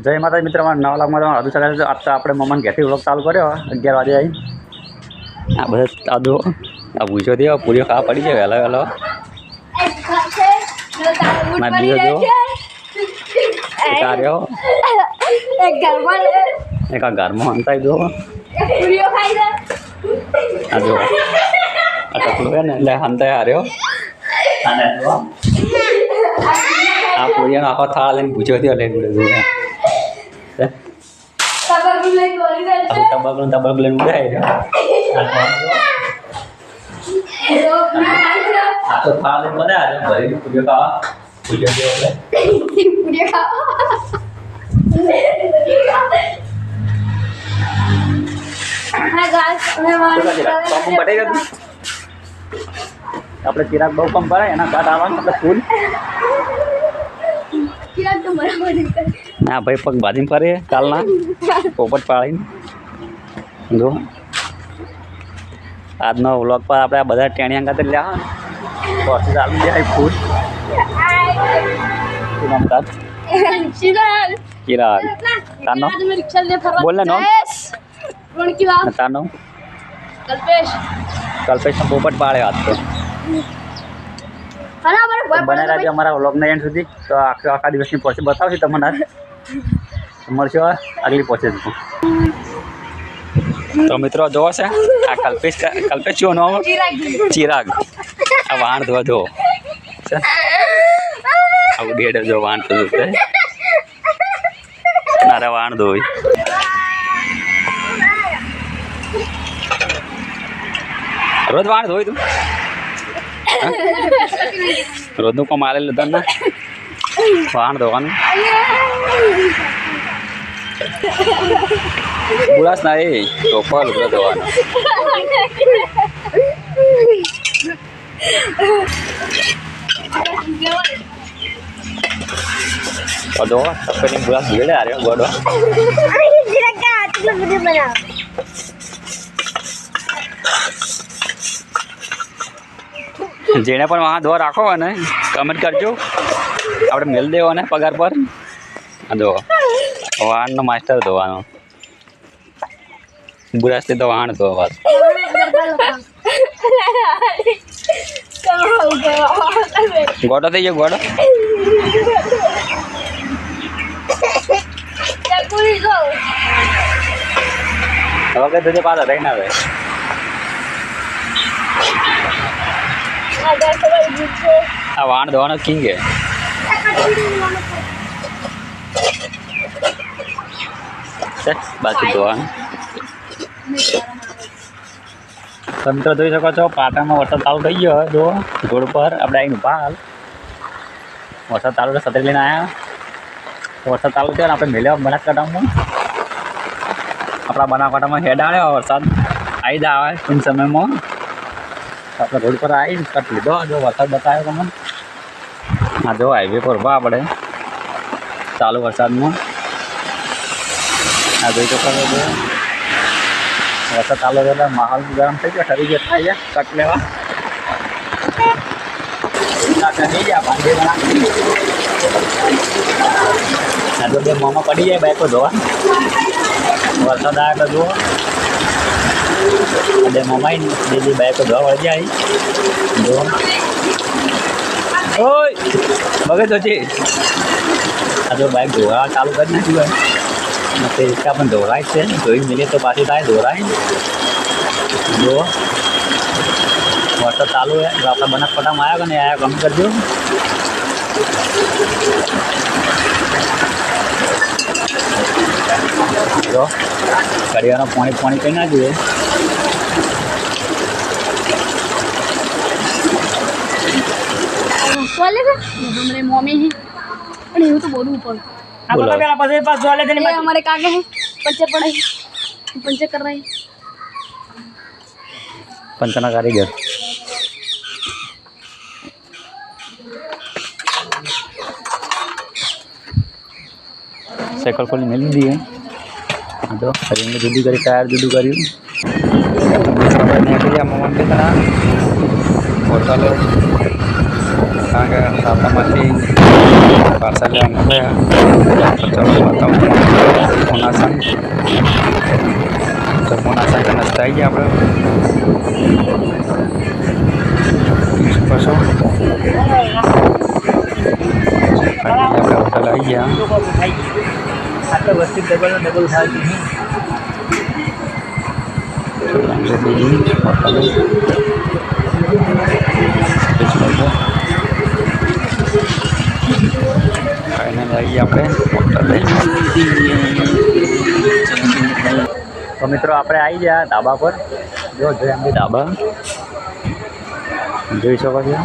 જય માતા મિત્ર, નવા લાખમાં હજુ સકાળ આજ તો આપણે મમ્માને ઘેરથી વ્લોગ ચાલુ કર્યો 11 વાગે આવી. આ બધા આદો આ પૂછો દે પૂરીઓ ખાવા પડી જાય વહેલો વહેલો. ના બીજો જો કાર્યો એક આ ઘરમાં અંતાઈ દો આ જો આ ટકલું હે ને એટલે અંતાઈ હાર્યો અને આ પૂરીનો આખો થાળ લઈને પૂછો દે લઈને ઉડે દે તબક લઈને ઉડાય આ તો થાળ લઈને બનાવ્યા છે ભરી પૂરીઓ ખાવા પૂછો દે એટલે પૂરીઓ ખાવા આપણે ચિરાગ બહુ કમ ભરાય એના કાટ આવવાનું આપણે ફૂલ ના ભાઈ પગ ભાજીને ફરે કાલના પોપટ પાડીને જો આજનો વ્લોગ પર આપણે આ બધા ટેણિયા ખાતે લ્યા પછી ચાલુ જાય ફૂલ ચિરાગ તાનો બોલ નો તાનો કલ્પેશ પોપટ પાડે વાત તો બને રહેજો અમારા વ્લોગના એન્ડ સુધી. તો આખા દિવસની પ્રોસેસ બતાવશું તમને. મળશો આગલી પ્રોસેસ. તો મિત્રો જોવો છે આ કલ્પેશ શું નામ ચિરાગ આ વાણ ધોવા જો આવું ડેડ જો વાણ તો નારે વાણ ધોઈ રોજ વાણ ધોઈ તું રોજનું કામ આલે લીધા ને વાણ ધોવાનું બુલાસ ના એ ટોપર લુગડા ધોવાનું જો સફેદ બુલાસ ભીડે આ રહ્યો ગોડો જેને પણ વहाँ ધોવા રાખો હોય ને કમેન્ટ કરજો આપણે મેલ દેવો ને પગાર પર. જો વાહનનો માસ્ટર ધોવાનો બુરાસથી તો વાહન ધોવા ગોડો થઈ ગયો ગોડો હવે કઈ પાછા રહી ના આવે આ વાણ ધોવાનો કિંગ હે બાકી ધોવાનું. તમે તો જોઈ શકો છો પાટણમાં વરસાદ ચાલુ થઈ ગયો જો રોડ પર આપણે આવીને ઉભા હાલ વરસાદ ચાલુ છે. છત્રી લઈને આવ્યા વરસાદ ચાલુ થયો ને આપણે મેળવ્યા બનાસકાંઠામાં આપણા બનાસકાંઠામાં હેડ આવ્યો વરસાદ આવી જ આવે ટૂંક સમયમાં. આપણે રોડ પર આવીને કટ લીધો જો વરસાદ બતાવ્યો તમને. હા જો હાઈવે પર ઉભા આપણે ચાલુ વરસાદમાં આ જોઈ શકો છો વરસાદ ચાલુ એટલે માહોલ ગરમ થઈ ગયો ઠરી ગયો થાય કટ લેવા થઈ ગયા પાંચ બે મોમાં પડી જાય બાઈકો ધોવા વરસાદ આવે તો જુઓ બે મોમાઈ બે બાઈકો ધોવા વળી જાય જુઓ ઓય મગજ પછી આ જો બાઈક ધોવા ચાલુ કરી નાખ્યું હોય તે રિક્ષા પણ ધોરાય છે ધોઈ મિલે તો પાછી થાય ધોરાય જો વરસાદ ચાલુ હોય તો આપણે બનાસકાંઠામાં આવ્યા કે નહીં આવ્યા કમ કરજો. જો કડિયાનો પાણી કઈ ના જોઈએ मम्मी है तो बोलूं ऊपर हमारे काके हैं पंचर पड़ा है पंचर कर रहे हैं पंचना कारीगर साइकिल खोली मिल दी है तो रिंग जुदी करी टायर जुदू करी मम्मा के तरह होटल કારણ કે સાતામાંથી પાર્સલ લેવા મોકલ્યા તો ચલો બતાવું મોનાસન તો મોનાસન કે નસ્તા આવી ગયા આપણે શું આપણે હોટલ આવી ગયા ડબલ થાય ફાઇનલ આવી આપણે હોટલ તો મિત્રો આપણે આવી ગયા ધાબા પર જો જેમ બી ધાબા જોઈ શકો છો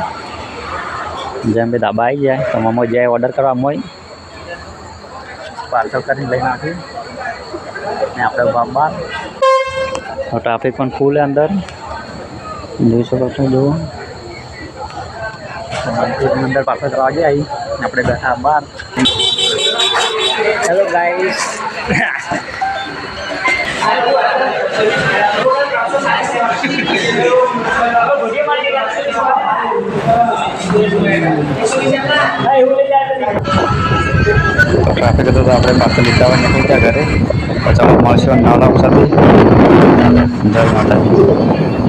જેમ બી ધાબા આવી જાય તો મમ્મી જાય ઓર્ડર કરવા મોય પાર્સલ કરીને લઈને નાખી ને આપણે બાબા ટ્રાફિક પણ ફૂલ है અંદર જોઈ શકો છો જો અંદર પાર્સલ કરવા ગયા આવી આપણે બેઠા બહાર હેલો ગાઈસ ટ્રાફિક હતો તો આપણે પાર્સલ લીધા હોય નીકળી ગયા ઘરે પછી મળશું નવલા સાથે જય માતાજી